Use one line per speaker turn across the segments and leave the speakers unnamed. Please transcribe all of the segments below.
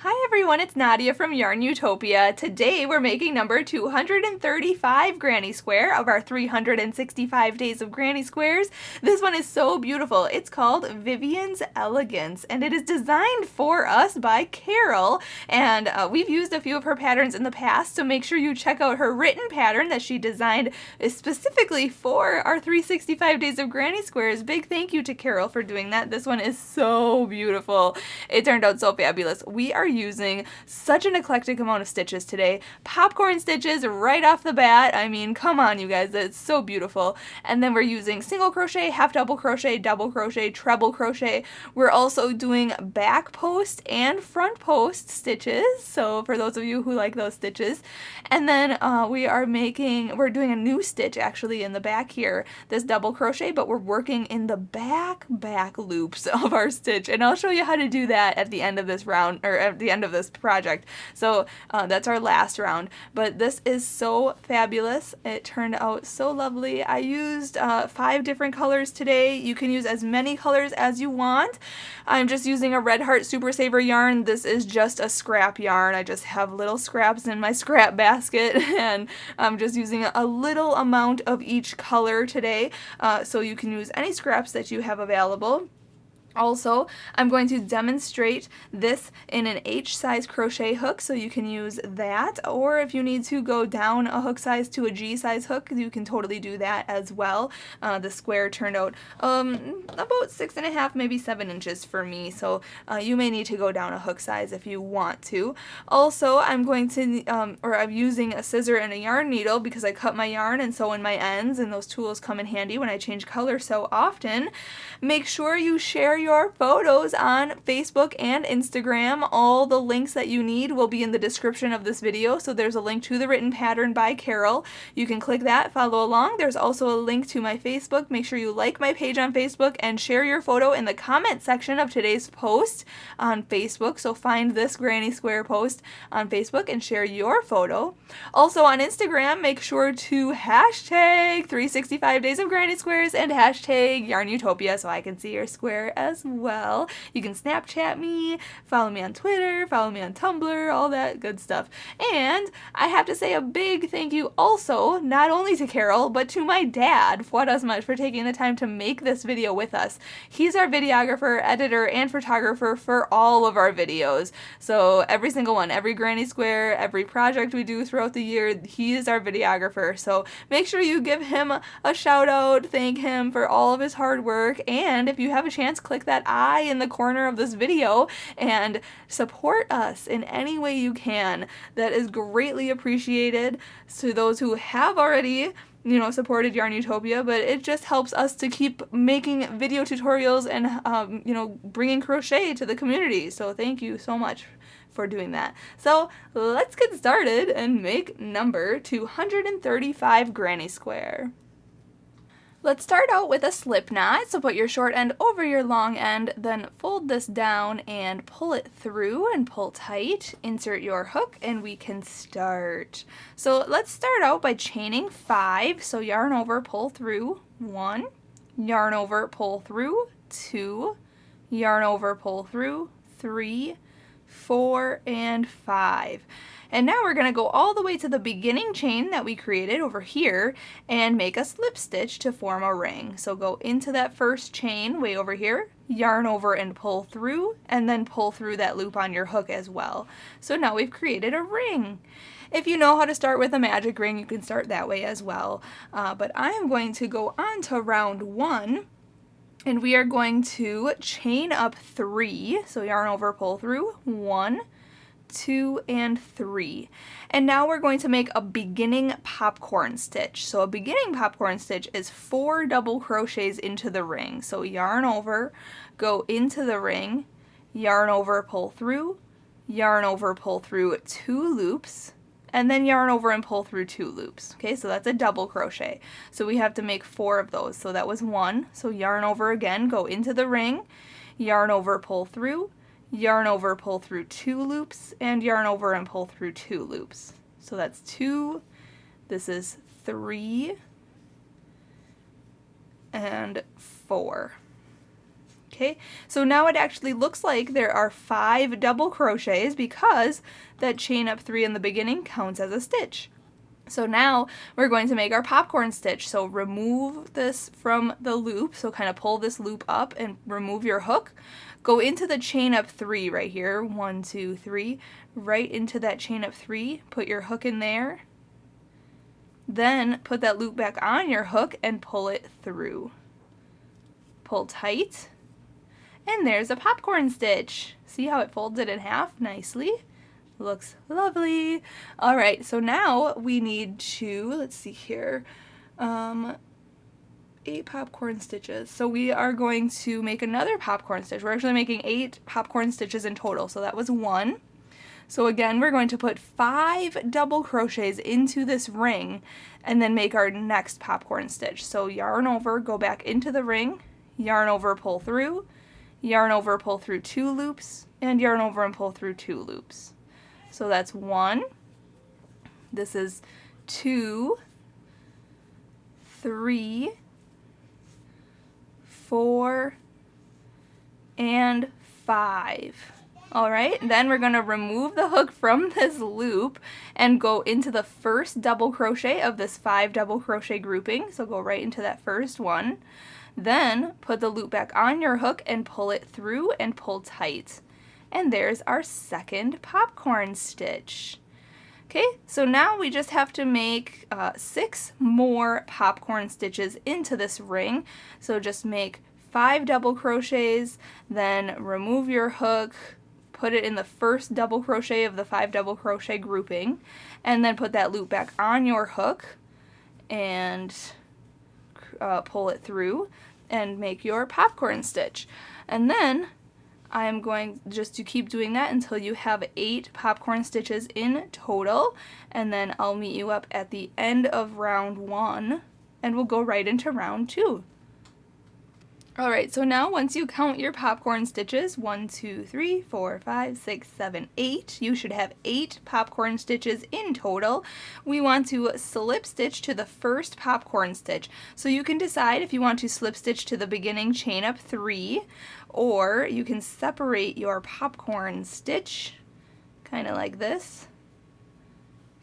Hi everyone, it's Nadia from YARNutopia. Today we're making number 235 granny square of our 365 days of granny squares. This one is so beautiful. It's called Vivian's Elegance and it is designed for us by Carol, and we've used a few of her patterns in the past, so make sure you check out her written pattern that she designed specifically for our 365 days of granny squares. Big thank you to Carol for doing that. This one is so beautiful. It turned out so fabulous. We are using such an eclectic amount of stitches today. Popcorn stitches right off the bat. I mean, come on you guys, it's so beautiful. And then we're using single crochet, half double crochet, double crochet, treble crochet. We're also doing back post and front post stitches, so for those of you who like those stitches. And then we're doing a new stitch actually in the back here, this double crochet, but we're working in the back loops of our stitch, and I'll show you how to do that at the end of this round, or at the end of this project. So that's our last round, but this is so fabulous. It turned out so lovely. I used 5 different colors today. You can use as many colors as you want. I'm just using a Red Heart Super Saver yarn. This is just a scrap yarn. I just have little scraps in my scrap basket and I'm just using a little amount of each color today, so you can use any scraps that you have available. Also, I'm going to demonstrate this in an H size crochet hook, so you can use that, or if you need to go down a hook size to a G size hook, you can totally do that as well. The square turned out about 6.5, maybe 7 inches for me, so you may need to go down a hook size if you want to. Also, I'm going to, I'm using a scissor and a yarn needle because I cut my yarn and sew in my ends, and those tools come in handy when I change color so often. Make sure you share your photos on Facebook and Instagram. All the links that you need will be in the description of this video, so there's a link to the written pattern by Carol. You can click that, follow along. There's also a link to my Facebook. Make sure you like my page on Facebook and share your photo in the comment section of today's post on Facebook. So find this granny square post on Facebook and share your photo. Also on Instagram, make sure to hashtag 365 days of granny squares and hashtag YARNutopia so I can see your square as well. You can Snapchat me, follow me on Twitter, follow me on Tumblr, all that good stuff. And I have to say a big thank you also, not only to Carol, but to my dad, Fuad, Azmat, for taking the time to make this video with us. He's our videographer, editor, and photographer for all of our videos. So every single one, every granny square, every project we do throughout the year, he is our videographer. So make sure you give him a shout out, thank him for all of his hard work, and if you have a chance, click that I in the corner of this video and support us in any way you can. That is greatly appreciated. To those who have already, supported YARNutopia, but it just helps us to keep making video tutorials and, bringing crochet to the community. So thank you so much for doing that. So let's get started and make number 235 granny square. Let's start out with a slip knot, so put your short end over your long end, then fold this down and pull it through and pull tight. Insert your hook and we can start. So let's start out by chaining 5, so yarn over, pull through, 1, yarn over, pull through, 2, yarn over, pull through, 3, 4, and 5. And now we're going to go all the way to the beginning chain that we created over here and make a slip stitch to form a ring. So go into that first chain way over here, yarn over and pull through, and then pull through that loop on your hook as well. So now we've created a ring. If you know how to start with a magic ring, you can start that way as well. But I am going to go on to round 1. And we are going to chain up 3, so yarn over, pull through, 1, 2, and 3. And now we're going to make a beginning popcorn stitch. So a beginning popcorn stitch is 4 double crochets into the ring. So yarn over, go into the ring, yarn over, pull through, yarn over, pull through 2 loops, and then yarn over and pull through 2 loops. Okay, so that's a double crochet. So we have to make 4 of those. So that was 1. So yarn over again, go into the ring, yarn over, pull through, yarn over, pull through 2 loops, and yarn over and pull through 2 loops. So that's 2, this is 3, and 4. Okay, so now it actually looks like there are 5 double crochets because that chain up 3 in the beginning counts as a stitch. So now we're going to make our popcorn stitch. So remove this from the loop, so kind of pull this loop up and remove your hook. Go into the chain up 3 right here, 1, 2, 3, right into that chain up 3, put your hook in there, then put that loop back on your hook and pull it through. Pull tight. And there's a popcorn stitch. See how it folds it in half nicely? Looks lovely. All right, so now we need to, let's see here, 8 popcorn stitches. So we are going to make another popcorn stitch. We're actually making 8 popcorn stitches in total. So that was 1. So again, we're going to put 5 double crochets into this ring and then make our next popcorn stitch. So yarn over, go back into the ring, yarn over, pull through, yarn over, pull through 2 loops, and yarn over and pull through 2 loops. So that's 1, this is 2, 3, 4, and 5. All right, then we're going to remove the hook from this loop and go into the first double crochet of this 5 double crochet grouping. So go right into that first one. Then put the loop back on your hook and pull it through and pull tight. And there's our second popcorn stitch. Okay, so now we just have to make 6 more popcorn stitches into this ring. So just make 5 double crochets, then remove your hook, put it in the first double crochet of the 5 double crochet grouping, and then put that loop back on your hook and pull it through and make your popcorn stitch. And then I'm going just to keep doing that until you have 8 popcorn stitches in total, and then I'll meet you up at the end of round 1 and we'll go right into round 2. Alright, so now once you count your popcorn stitches, 1, 2, 3, 4, 5, 6, 7, 8, you should have 8 popcorn stitches in total. We want to slip stitch to the first popcorn stitch. So you can decide if you want to slip stitch to the beginning chain up 3, or you can separate your popcorn stitch, kind of like this.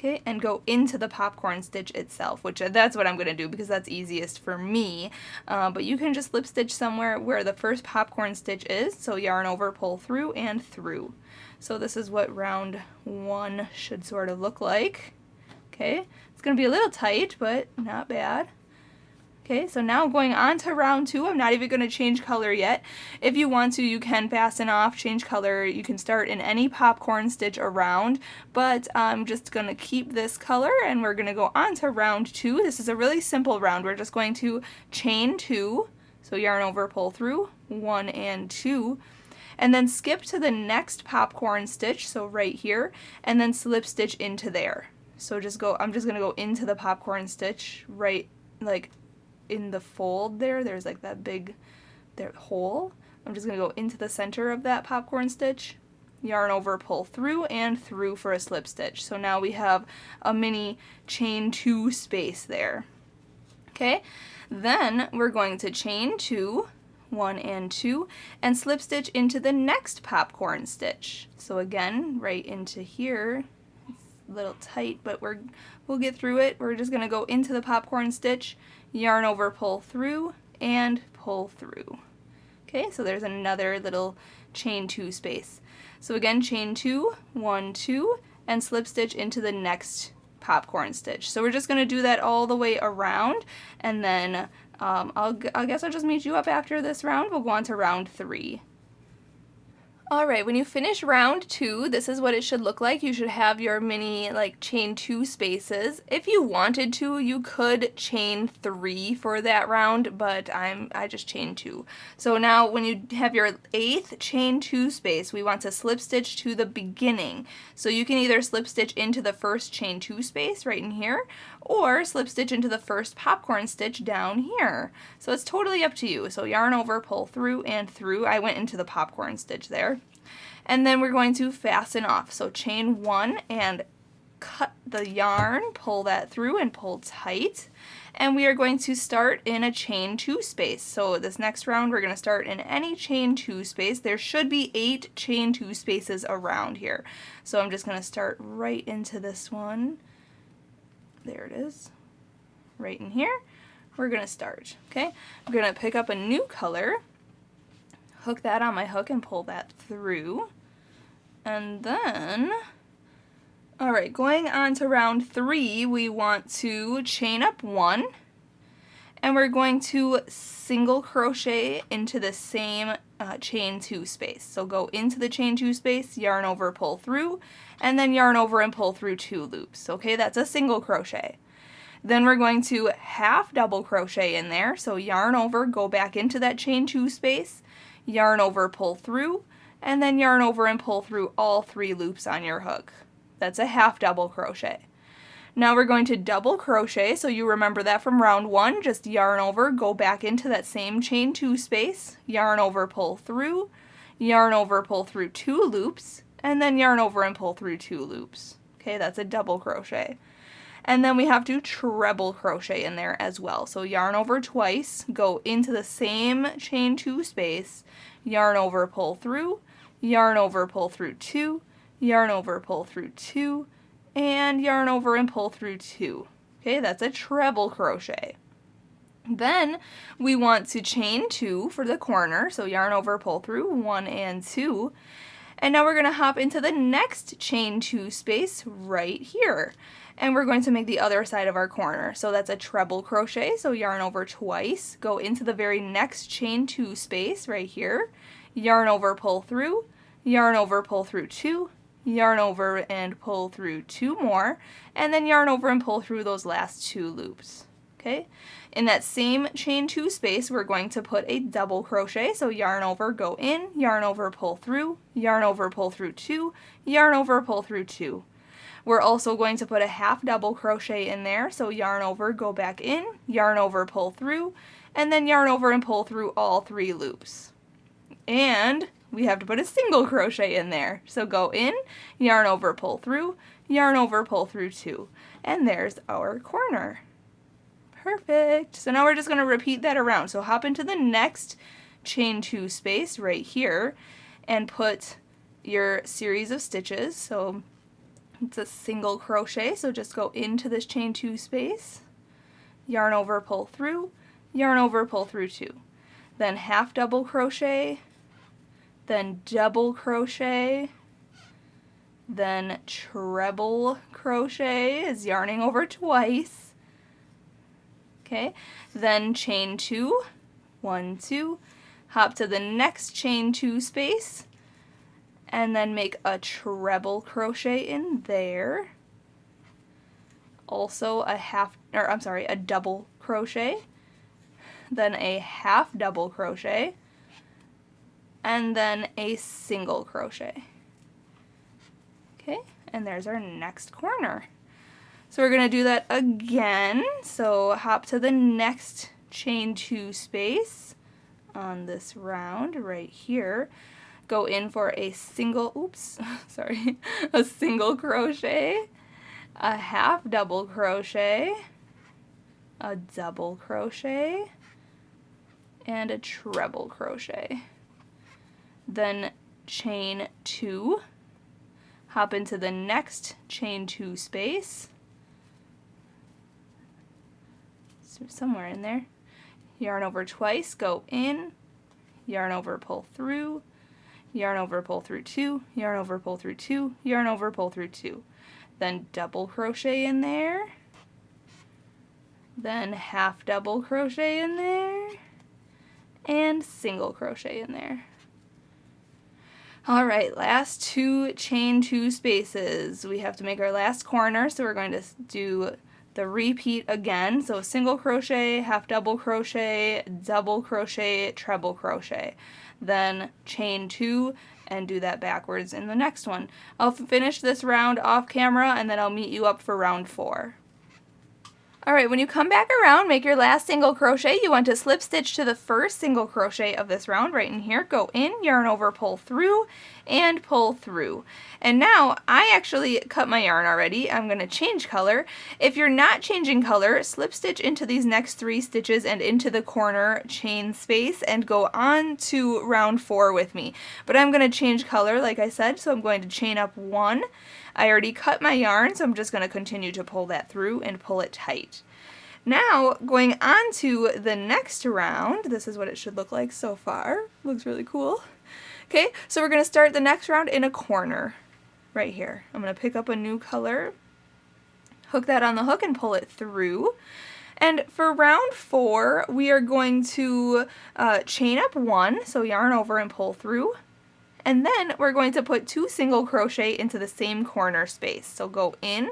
Okay, and go into the popcorn stitch itself, which that's what I'm going to do because that's easiest for me. But you can just slip stitch somewhere where the first popcorn stitch is, so yarn over, pull through, and through. So this is what round 1 should sort of look like. Okay, it's going to be a little tight, but not bad. Okay, so now going on to round 2, I'm not even going to change color yet. If you want to, you can fasten off, change color. You can start in any popcorn stitch around, but I'm just going to keep this color and we're going to go on to round 2. This is a really simple round. We're just going to chain 2, so yarn over, pull through, 1 and 2, and then skip to the next popcorn stitch, so right here, and then slip stitch into there. So I'm just going to go into the popcorn stitch right like in the fold there's like that big hole. I'm just going to go into the center of that popcorn stitch, yarn over, pull through, and through for a slip stitch. So now we have a mini chain 2 space there. Okay, then we're going to chain 2, 1 and 2, and slip stitch into the next popcorn stitch. So again, right into here. It's a little tight, but we'll get through it. We're just going to go into the popcorn stitch, yarn over, pull through, and pull through. Okay, so there's another little chain 2 space. So again, chain 2, 1, 2, and slip stitch into the next popcorn stitch. So we're just going to do that all the way around, and then I guess I'll just meet you up after this round. We'll go on to round 3. Alright, when you finish round 2, this is what it should look like. You should have your mini like chain 2 spaces. If you wanted to, you could chain 3 for that round, but I just chain 2. So now when you have your 8th chain 2 space, we want to slip stitch to the beginning. So you can either slip stitch into the first chain 2 space right in here, or slip stitch into the first popcorn stitch down here. So it's totally up to you. So yarn over, pull through, and through. I went into the popcorn stitch there. And then we're going to fasten off. So chain 1 and cut the yarn, pull that through and pull tight. and we are going to start in a chain 2 space. So this next round we're going to start in any chain 2 space. There should be 8 chain 2 spaces around here. So I'm just going to start right into this one. There it is. Right in here. We're going to start. Okay? I'm going to pick up a new color, hook that on my hook and pull that through. And then, alright, going on to round 3, we want to chain up 1, and we're going to single crochet into the same chain 2 space. So go into the chain 2 space, yarn over, pull through, and then yarn over and pull through 2 loops. Okay, that's a single crochet. Then we're going to half double crochet in there, so yarn over, go back into that chain 2 space, yarn over, pull through, and then yarn over and pull through all 3 loops on your hook. That's a half double crochet. Now we're going to double crochet, so you remember that from round 1, just yarn over, go back into that same chain 2 space, yarn over, pull through 2 loops, and then yarn over and pull through 2 loops. Okay, that's a double crochet. And then we have to treble crochet in there as well. So yarn over twice, go into the same chain 2 space, yarn over, pull through, yarn over, pull through 2, yarn over, pull through 2, and yarn over and pull through 2. Okay, that's a treble crochet. Then we want to chain 2 for the corner, so yarn over, pull through 1 and 2. And now we're going to hop into the next chain 2 space right here. And we're going to make the other side of our corner. So that's a treble crochet, so yarn over twice, go into the very next chain 2 space right here, yarn over, pull through, yarn over, pull through 2, yarn over and pull through 2 more, and then yarn over and pull through those last 2 loops. Okay? In that same chain 2 space, we're going to put a double crochet, so yarn over, go in, yarn over, pull through 2, yarn over, pull through 2. We're also going to put a half double crochet in there, so yarn over, go back in, yarn over, pull through, and then yarn over and pull through all 3 loops. And we have to put a single crochet in there, so go in, yarn over, pull through 2, and there's our corner. Perfect. So now we're just going to repeat that around. So hop into the next chain 2 space right here and put your series of stitches. So it's a single crochet, so just go into this chain 2 space, yarn over, pull through 2. Then half double crochet, then double crochet, then treble crochet is yarning over twice. Okay, then chain 2, 1, 2, hop to the next chain 2 space, and then make a treble crochet in there. Also a double crochet, then a half double crochet, and then a single crochet. Okay, and there's our next corner. So we're going to do that again. So hop to the next chain 2 space on this round right here. Go in for a single, a single crochet, a half double crochet, a double crochet, and a treble crochet. Then chain 2, hop into the next chain 2 space, somewhere in there, yarn over twice, go in, yarn over, pull through, yarn over, pull through 2, yarn over, pull through 2, yarn over, pull through 2. Then double crochet in there, then half double crochet in there, and single crochet in there. Alright, last 2 chain 2 spaces. We have to make our last corner, so we're going to do the repeat again. So single crochet, half double crochet, double crochet, treble crochet. Then chain 2 and do that backwards in the next one. I'll finish this round off camera and then I'll meet you up for round 4. Alright, when you come back around, make your last single crochet. You want to slip stitch to the first single crochet of this round right in here. Go in, yarn over, pull through, and pull through. And now, I actually cut my yarn already. I'm going to change color. If you're not changing color, slip stitch into these next 3 stitches and into the corner chain space and go on to round 4 with me. But I'm going to change color, like I said, so I'm going to chain up 1. I already cut my yarn, so I'm just going to continue to pull that through and pull it tight. Now, going on to the next round, this is what it should look like so far. Looks really cool. Okay, so we're going to start the next round in a corner right here. I'm going to pick up a new color, hook that on the hook and pull it through. And for round 4, we are going to chain up 1, so yarn over and pull through. And then we're going to put 2 single crochet into the same corner space. So go in,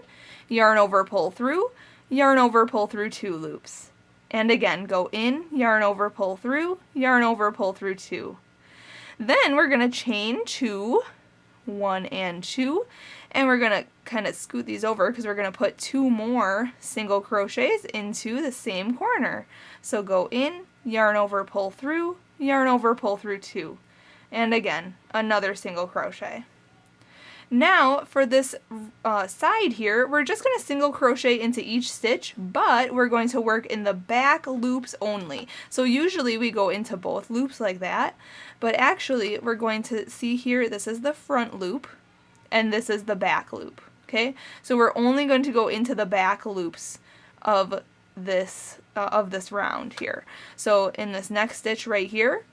yarn over, pull through, yarn over, pull through 2 loops. And again, go in, yarn over, pull through, yarn over, pull through 2. Then we're going to chain 2, 1 and 2, and we're going to kind of scoot these over because we're going to put 2 more single crochets into the same corner. So go in, yarn over, pull through, yarn over, pull through 2. And again, another single crochet. Now for this side here, we're just going to single crochet into each stitch, but we're going to work in the back loops only. So usually we go into both loops like that, but actually we're going to see here, this is the front loop and this is the back loop. Okay, so we're only going to go into the back loops of this round here. So in this next stitch right here,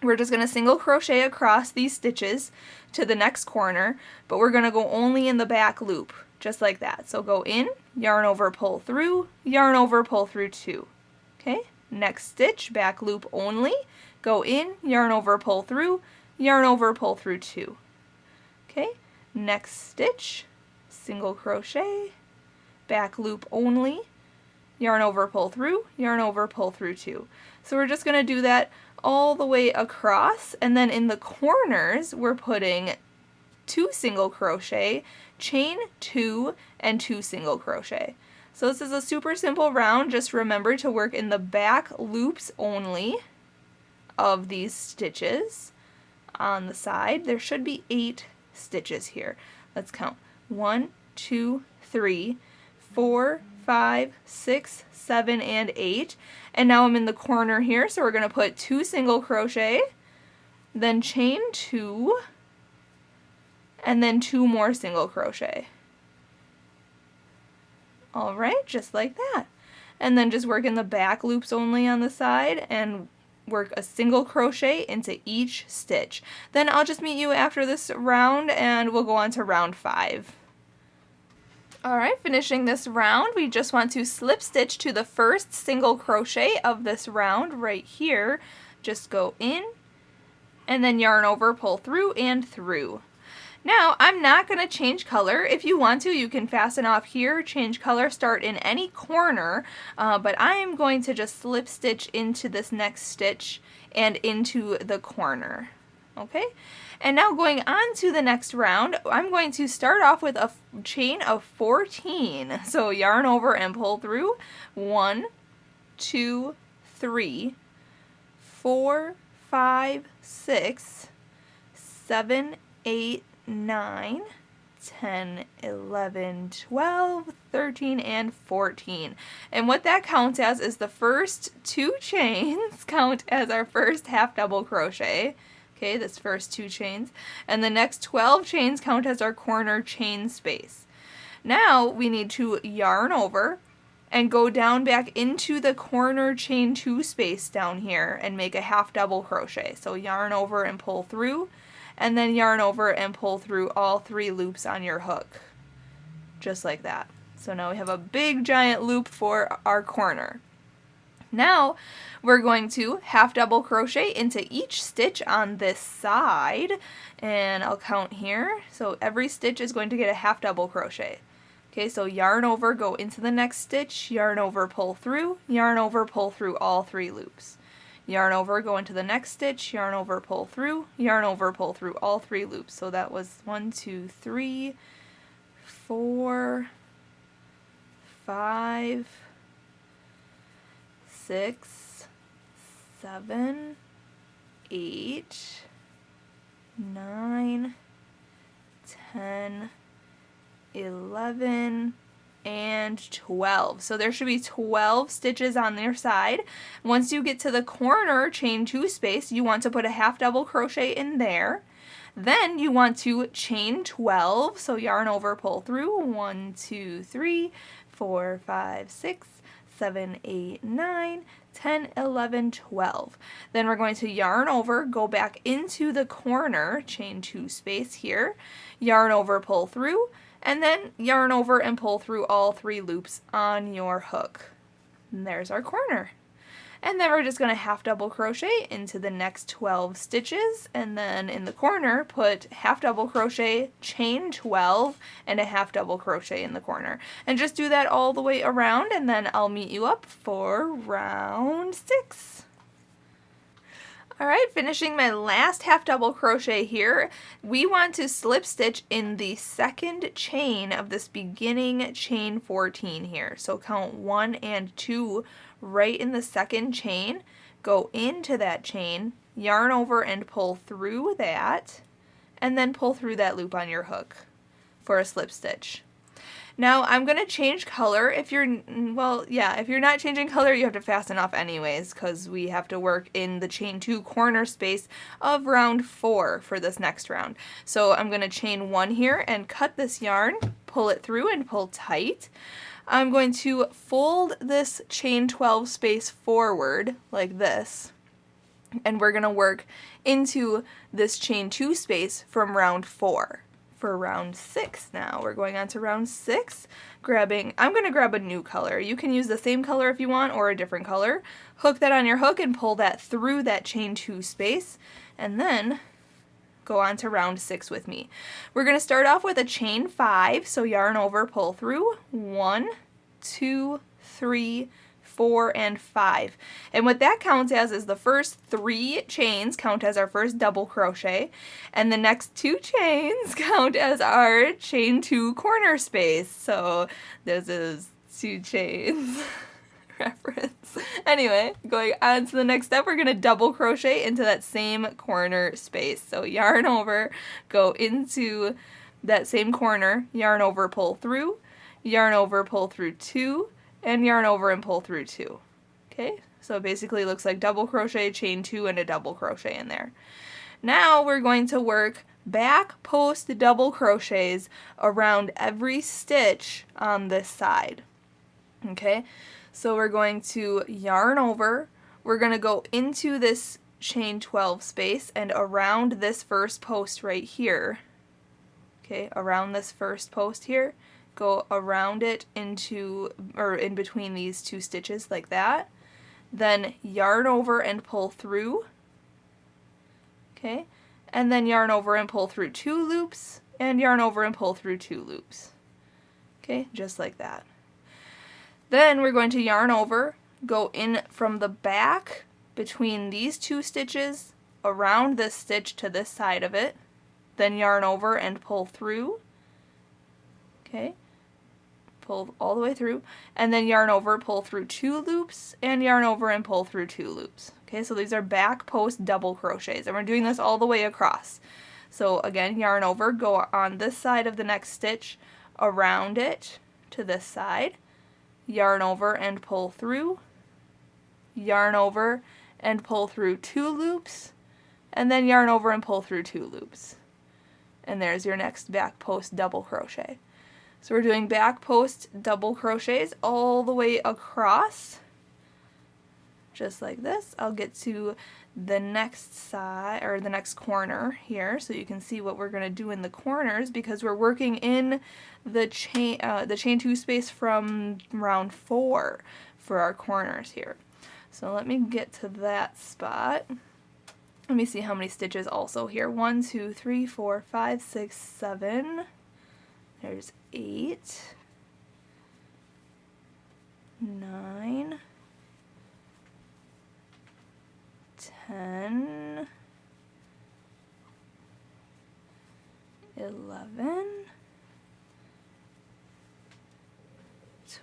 we're just going to single crochet across these stitches to the next corner, but we're going to go only in the back loop, just like that. So go in, yarn over, pull through, yarn over, pull through 2. Okay, next stitch, back loop only, go in, yarn over, pull through, yarn over, pull through 2. Okay, next stitch, single crochet, back loop only, yarn over, pull through, yarn over, pull through 2. So we're just going to do that all the way across, and then in the corners we're putting 2 single crochet, chain 2, and 2 single crochet. So this is a super simple round. Just remember to work in the back loops only of these stitches on the side. There should be 8 stitches here. Let's count. 1, 2, 3, 4, 5, 6, 7, and 8. And now I'm in the corner here, so we're going to put 2 single crochet, then chain 2, and then 2 more single crochet. Alright, just like that. And then just work in the back loops only on the side and work a single crochet into each stitch. Then I'll just meet you after this round and we'll go on to round 5. Alright, finishing this round, we just want to slip stitch to the first single crochet of this round right here. Just go in and then yarn over, pull through, and through. Now, I'm not going to change color. If you want to, you can fasten off here, change color, start in any corner, but I am going to just slip stitch into this next stitch and into the corner. Okay? And now going on to the next round, I'm going to start off with a chain of 14. So yarn over and pull through. 1, 2, 3, 4, 5, 6, 7, 8, 9, 10, 11, 12, 13, and 14. And what that counts as is the first 2 chains count as our first half double crochet. Okay, this first 2 chains. And the next 12 chains count as our corner chain space. Now we need to yarn over and go down back into the corner chain 2 space down here and make a half double crochet. So yarn over and pull through, and then yarn over and pull through all 3 loops on your hook. Just like that. So now we have a big giant loop for our corner. Now we're going to half double crochet into each stitch on this side, and I'll count here. So every stitch is going to get a half double crochet. Okay, so yarn over, go into the next stitch, yarn over, pull through, yarn over, pull through all 3 loops. Yarn over, go into the next stitch, yarn over, pull through, yarn over, pull through all 3 loops. So that was 1, 2, 3, 4, 5, 6, 7, 8, 9, 10, 11, and 12. So there should be 12 stitches on their side. Once you get to the corner chain 2 space, you want to put a half double crochet in there. Then you want to chain 12, so yarn over, pull through, 1, 2, 3, 4, 5, 6, 7, 8, 9, 10, 11, 12. Then we're going to yarn over, go back into the corner, chain 2 space here, yarn over, pull through, and then yarn over and pull through all 3 loops on your hook. And there's our corner. And then we're just going to half double crochet into the next 12 stitches, and then in the corner put half double crochet, chain 12, and a half double crochet in the corner. And just do that all the way around, and then I'll meet you up for round 6. Alright, finishing my last half double crochet here, we want to slip stitch in the second chain of this beginning chain 14 here. So count 1 and 2 right in the second chain, go into that chain, yarn over and pull through that, and then pull through that loop on your hook for a slip stitch. Now I'm going to change color. If you're not changing color, you have to fasten off anyways, because we have to work in the chain 2 corner space of round 4 for this next round. So I'm going to chain 1 here and cut this yarn, pull it through and pull tight. I'm going to fold this chain 12 space forward like this, and we're going to work into this chain 2 space from round 4. For round 6 now. We're going on to round 6, I'm going to grab a new color. You can use the same color if you want, or a different color. Hook that on your hook and pull that through that chain 2 space, and then go on to round 6 with me. We're going to start off with a chain 5, so yarn over, pull through, 1, 2, 3, 4, and 5. And what that counts as is the first 3 chains count as our first double crochet, and the next 2 chains count as our chain 2 corner space. So this is 2 chains reference. Anyway, going on to the next step, we're going to double crochet into that same corner space. So yarn over, go into that same corner, yarn over, pull through, yarn over, pull through 2, and yarn over and pull through 2. Okay, so it basically looks like double crochet, chain 2, and a double crochet in there. Now we're going to work back post double crochets around every stitch on this side. Okay, so we're going to yarn over, we're going to go into this chain 12 space and around this first post right here. Okay, around this first post here, go around it into, or in between these 2 stitches like that. Then yarn over and pull through. Okay, and then yarn over and pull through 2 loops, and yarn over and pull through 2 loops. Okay, just like that. Then we're going to yarn over, go in from the back between these 2 stitches, around this stitch to this side of it, then yarn over and pull through. Okay, pull all the way through, and then yarn over, pull through 2 loops, and yarn over and pull through 2 loops. Okay, so these are back post double crochets, and we're doing this all the way across. So again, yarn over, go on this side of the next stitch, around it to this side, yarn over and pull through, yarn over and pull through 2 loops, and then yarn over and pull through 2 loops. And there's your next back post double crochet. So we're doing back post double crochets all the way across, just like this. I'll get to the next side, or the next corner here, so you can see what we're going to do in the corners, because we're working in the chain 2 space from round 4 for our corners here. So let me get to that spot. Let me see how many stitches also here. 1, 2, 3, 4, 5, 6, 7. There's 8, 9, 10, 11,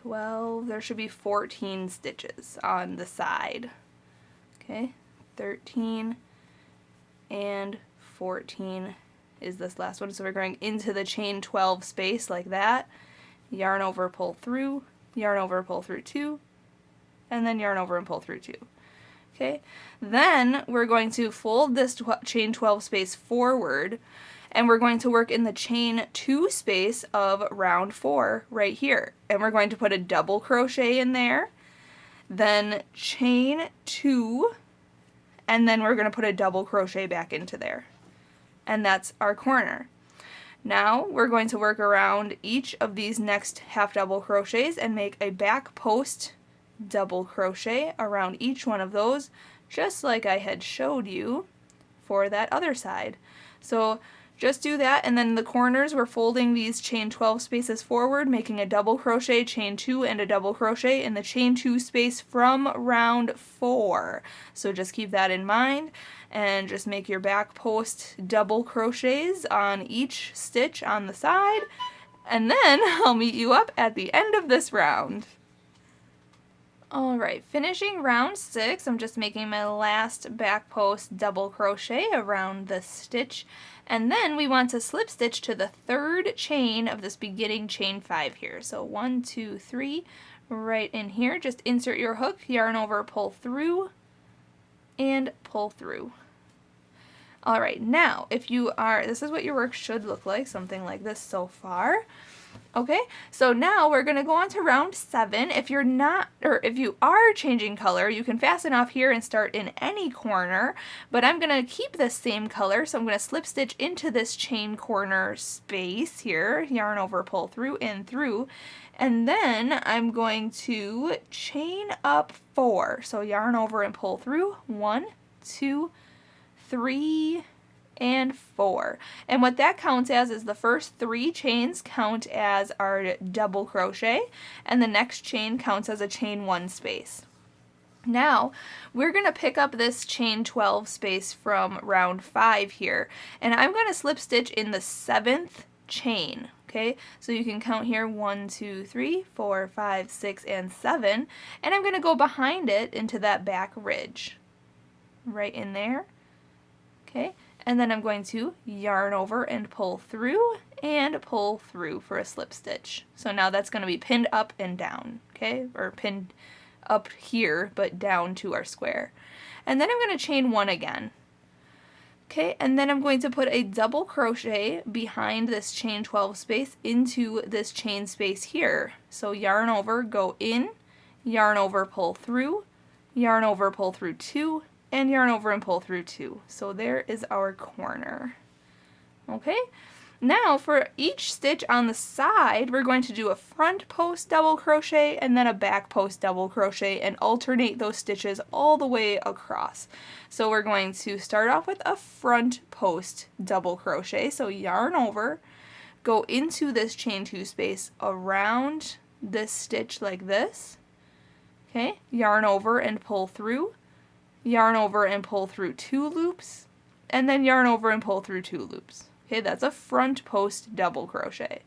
12, there should be 14 stitches on the side. Okay, 13 and 14 is this last one. So we're going into the chain 12 space like that. Yarn over, pull through, yarn over, pull through 2, and then yarn over and pull through 2. Okay, then we're going to fold this chain 12 space forward, and we're going to work in the chain 2 space of round 4 right here. And we're going to put a double crochet in there, then chain 2, and then we're going to put a double crochet back into there. And that's our corner. Now we're going to work around each of these next half double crochets and make a back post double crochet around each one of those, just like I had showed you for that other side. So just do that, and then the corners we're folding these chain 12 spaces forward, making a double crochet, chain 2, and a double crochet in the chain 2 space from round 4. So just keep that in mind and just make your back post double crochets on each stitch on the side, and then I'll meet you up at the end of this round. Alright, finishing round 6, I'm just making my last back post double crochet around this stitch, and then we want to slip stitch to the 3rd chain of this beginning chain 5 here. So 1, 2, 3, right in here. Just insert your hook, yarn over, pull through, and pull through. Alright, now if you are, this is what your work should look like, something like this so far. Okay, so now we're going to go on to round 7. If you're not, or if you are changing color, you can fasten off here and start in any corner, but I'm going to keep this same color, so I'm going to slip stitch into this chain corner space here, yarn over, pull through, and through, and then I'm going to chain up 4. So yarn over and pull through, 1, 2, 3, and 4. And what that counts as is the first 3 chains count as our double crochet, and the next chain counts as a chain 1 space. Now we're going to pick up this chain 12 space from round 5 here, and I'm going to slip stitch in the 7th chain. Okay, so you can count here 1, 2, 3, 4, 5, 6, and 7, and I'm going to go behind it into that back ridge right in there. Okay, and then I'm going to yarn over and pull through for a slip stitch. So now that's going to be pinned up and down, okay, or pinned up here but down to our square. And then I'm going to chain 1 again. Okay, and then I'm going to put a double crochet behind this chain 12 space into this chain space here. So yarn over, go in, yarn over, pull through, yarn over, pull through 2, and yarn over and pull through 2. So there is our corner. Okay, now for each stitch on the side, we're going to do a front post double crochet and then a back post double crochet and alternate those stitches all the way across. So we're going to start off with a front post double crochet. So yarn over, go into this chain 2 space around this stitch like this. Okay, yarn over and pull through, yarn over and pull through 2 loops, and then yarn over and pull through 2 loops. Okay, that's a front post double crochet.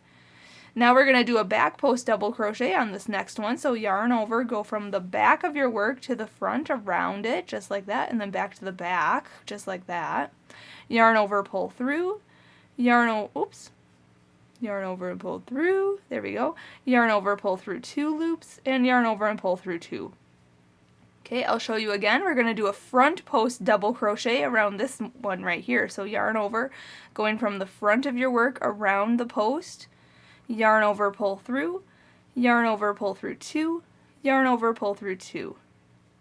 Now we're going to do a back post double crochet on this next one. So yarn over, go from the back of your work to the front around it, just like that, and then back to the back, just like that. Yarn over, pull through, yarn over and pull through, there we go. Yarn over, pull through 2 loops, and yarn over and pull through 2. Okay, I'll show you again. We're going to do a front post double crochet around this one right here. So yarn over, going from the front of your work around the post, yarn over, pull through, yarn over, pull through 2, yarn over, pull through 2.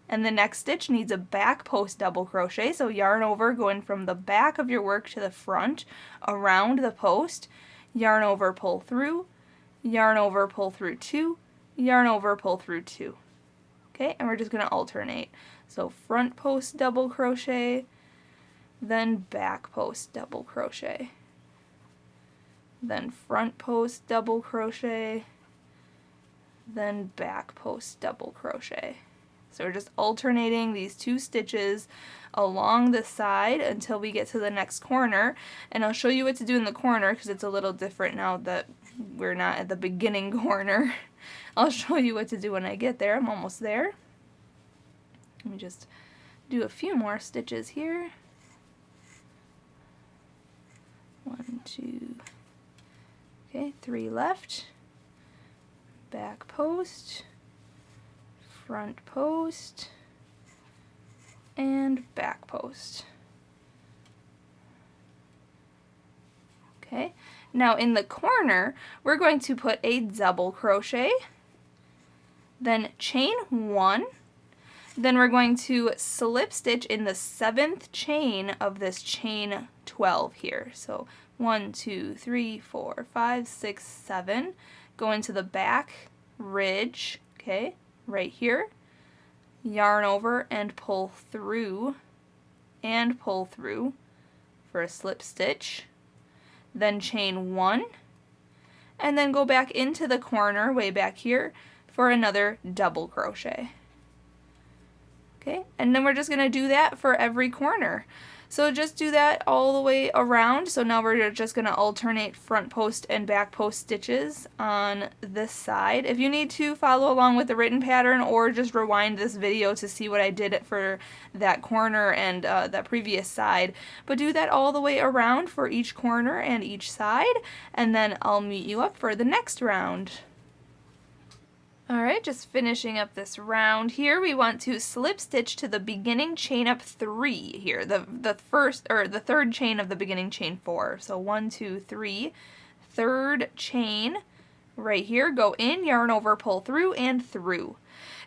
And the next stitch needs a back post double crochet. So yarn over, going from the back of your work to the front around the post, yarn over, pull through, yarn over, pull through 2, yarn over, pull through 2. Okay, and we're just going to alternate. So front post double crochet, then back post double crochet, then front post double crochet, then back post double crochet. So we're just alternating these 2 stitches along the side until we get to the next corner, and I'll show you what to do in the corner because it's a little different now that we're not at the beginning corner. I'll show you what to do when I get there. I'm almost there. Let me just do a few more stitches here. 1, 2, okay, 3 left. Back post, front post, and back post. Okay, now in the corner, we're going to put a double crochet, then chain 1, then we're going to slip stitch in the 7th chain of this chain 12 here. So 1, 2, 3, 4, 5, 6, 7, go into the back ridge, okay, right here, yarn over and pull through for a slip stitch, then chain 1, and then go back into the corner way back here for another double crochet. Okay, and then we're just going to do that for every corner. So just do that all the way around. So now we're just going to alternate front post and back post stitches on this side. If you need to follow along with the written pattern or just rewind this video to see what I did for that corner and that previous side, but do that all the way around for each corner and each side, and then I'll meet you up for the next round. Alright, just finishing up this round here, we want to slip stitch to the beginning chain up 3 here, the third chain of the beginning chain 4. So 1, 2, 3, third chain right here, go in, yarn over, pull through, and through.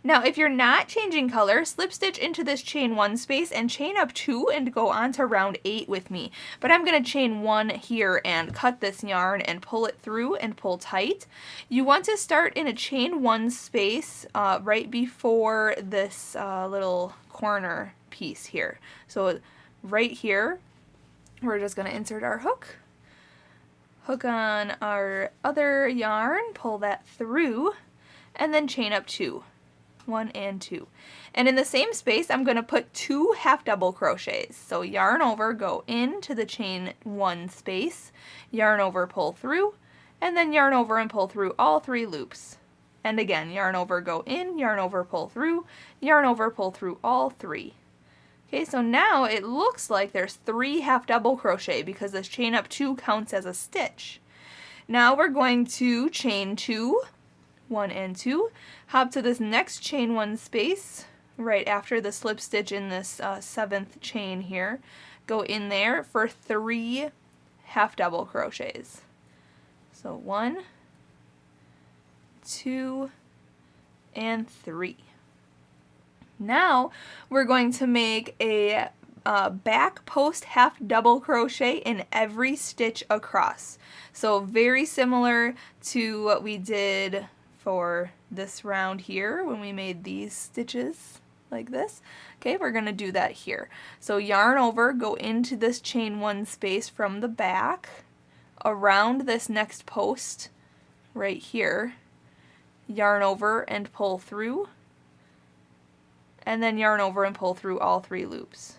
Now if you're not changing color, slip stitch into this chain 1 space and chain up 2 and go on to round 8 with me. But I'm going to chain 1 here and cut this yarn and pull it through and pull tight. You want to start in a chain 1 space right before this little corner piece here. So right here, we're just going to insert our hook. Hook on our other yarn, pull that through, and then chain up 2. 1 and 2. And in the same space, I'm going to put 2 half double crochets. So yarn over, go into the chain 1 space, yarn over, pull through, and then yarn over and pull through all 3 loops. And again, yarn over, go in, yarn over, pull through, yarn over, pull through all 3. Okay, so now it looks like there's 3 half double crochet because this chain up 2 counts as a stitch. Now we're going to chain 2, 1 and 2, hop to this next chain 1 space right after the slip stitch in this 7th chain here, go in there for 3 half double crochets. So 1, 2, and 3. Now we're going to make a back post half double crochet in every stitch across. So very similar to what we did for this round here when we made these stitches like this. Okay, we're going to do that here. So yarn over, go into this chain 1 space from the back, around this next post right here, yarn over and pull through, and then yarn over and pull through all 3 loops.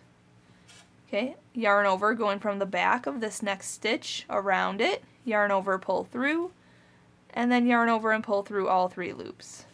Okay, yarn over, going from the back of this next stitch around it, yarn over, pull through, and then yarn over and pull through all 3 loops.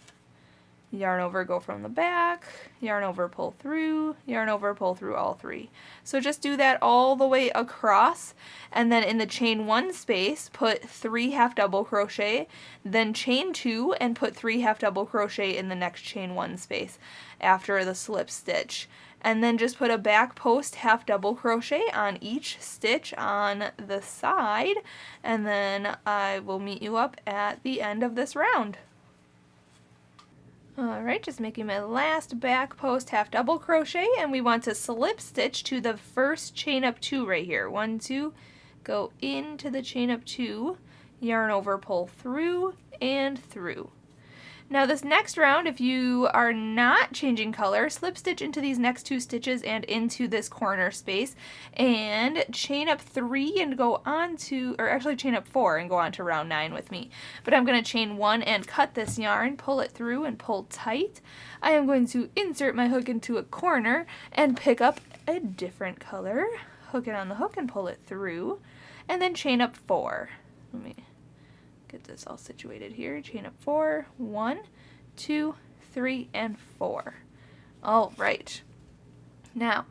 Yarn over, go from the back, yarn over, pull through, yarn over, pull through all 3. So just do that all the way across, and then in the chain 1 space, put 3 half double crochet, then chain 2 and put 3 half double crochet in the next chain 1 space after the slip stitch. And then just put a back post half double crochet on each stitch on the side, and then I will meet you up at the end of this round. Alright, just making my last back post half double crochet, and we want to slip stitch to the first chain up 2 right here. 1, 2, go into the chain up 2, yarn over, pull through, and through. Now this next round, if you are not changing color, slip stitch into these next 2 stitches and into this corner space, and chain up 3 and go on to, or actually chain up 4 and go on to round 9 with me. But I'm going to chain 1 and cut this yarn, pull it through and pull tight. I am going to insert my hook into a corner and pick up a different color, hook it on the hook and pull it through, and then chain up 4. Let me get this all situated here. Chain up 4, 1, 2, 3, and 4. All right. Now,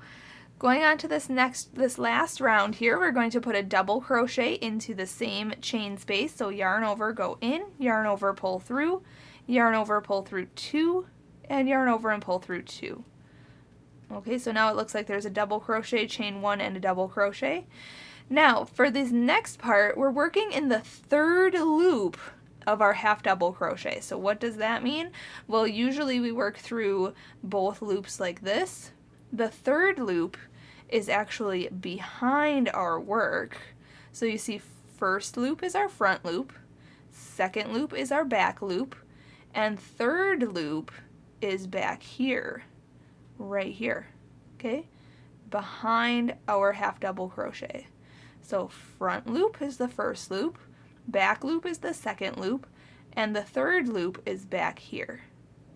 going on to this last round here, we're going to put a double crochet into the same chain space. So yarn over, go in, yarn over, pull through, yarn over, pull through 2, and yarn over and pull through 2. Okay, so now it looks like there's a double crochet, chain 1, and a double crochet. Now, for this next part, we're working in the third loop of our half double crochet. So what does that mean? Well, usually we work through both loops like this. The third loop is actually behind our work. So you see, first loop is our front loop, second loop is our back loop, and third loop is back here, right here, okay? Behind our half double crochet. So front loop is the first loop, back loop is the second loop, and the third loop is back here.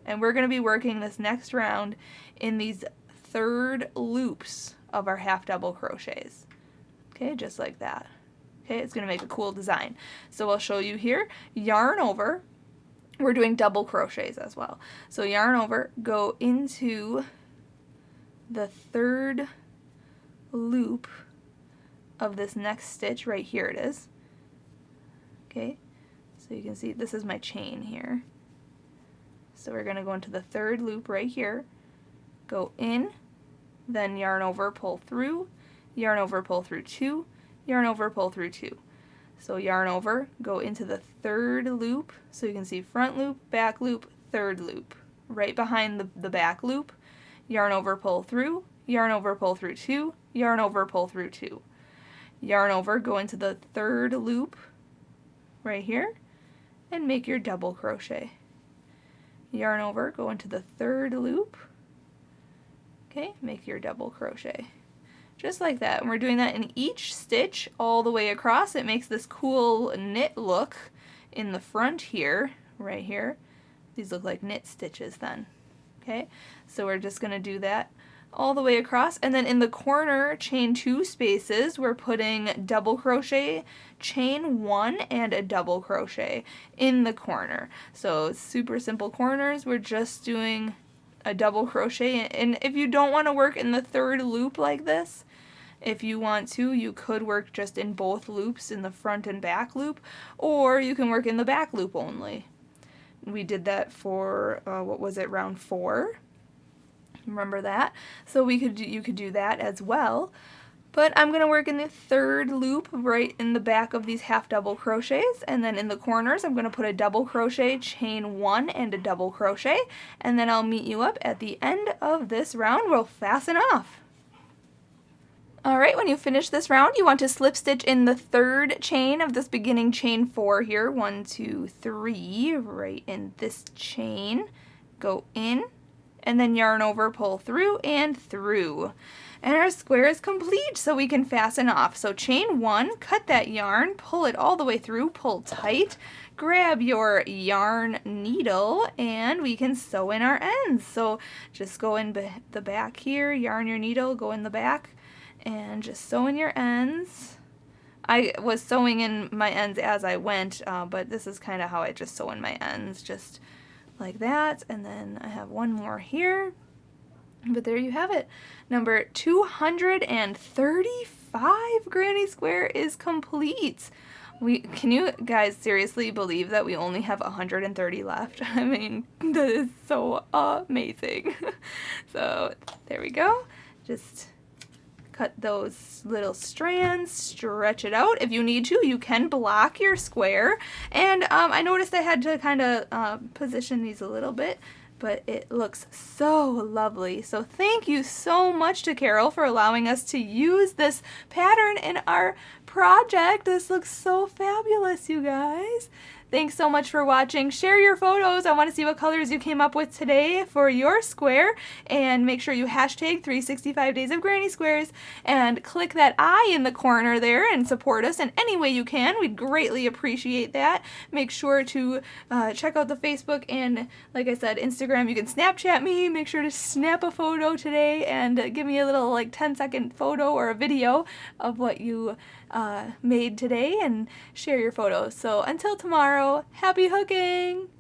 And we're going to be working this next round in these third loops of our half double crochets. Okay, just like that. Okay, it's going to make a cool design. So I'll show you here. Yarn over. We're doing double crochets as well. So yarn over, go into the third loop of this next stitch. Right here it is. Okay, so you can see this is my chain here. So we're going to go into the third loop right here, go in, then yarn over, pull through, yarn over, pull through 2, yarn over, pull through 2. So yarn over, go into the third loop, so you can see front loop, back loop, third loop. Right behind the back loop, yarn over, pull through, yarn over, pull through 2, yarn over, pull through 2. Yarn over, go into the third loop right here, and make your double crochet. Yarn over, go into the third loop, okay, make your double crochet. Just like that. And we're doing that in each stitch all the way across. It makes this cool knit look in the front here, right here. These look like knit stitches then. Okay, so we're just going to do that all the way across, and then in the corner chain 2 spaces we're putting double crochet, chain 1, and a double crochet in the corner. So super simple corners. We're just doing a double crochet, and if you don't want to work in the third loop like this, if you want to, you could work just in both loops, in the front and back loop, or you can work in the back loop only. We did that for what was it, round 4? Remember that? So you could do that as well. But I'm going to work in the third loop right in the back of these half double crochets, and then in the corners I'm going to put a double crochet, chain 1, and a double crochet, and then I'll meet you up at the end of this round. We'll fasten off. Alright, when you finish this round, you want to slip stitch in the third chain of this beginning chain 4 here. 1, 2, 3, right in this chain. Go in, and then yarn over, pull through, and through. And our square is complete, so we can fasten off. So chain 1, cut that yarn, pull it all the way through, pull tight, grab your yarn needle, and we can sew in our ends. So just go in the back here, yarn your needle, go in the back, and just sew in your ends. I was sewing in my ends as I went, but this is kind of how I just sew in my ends, just like that. And then I have one more here. But there you have it. Number 235 granny square is complete. Can you guys seriously believe that we only have 130 left? I mean, that is so amazing. So there we go. Just cut those little strands, stretch it out. If you need to, you can block your square. And I noticed I had to kind of position these a little bit, but it looks so lovely. So thank you so much to Carol for allowing us to use this pattern in our project. This looks so fabulous, you guys. Thanks so much for watching. Share your photos. I want to see what colors you came up with today for your square. And make sure you hashtag 365 Days of Granny Squares and click that I in the corner there and support us in any way you can. We'd greatly appreciate that. Make sure to check out the Facebook and, like I said, Instagram. You can Snapchat me. Make sure to snap a photo today and give me a little like 10-second photo or a video of what you made today and share your photos. So until tomorrow, tomorrow. Happy hooking!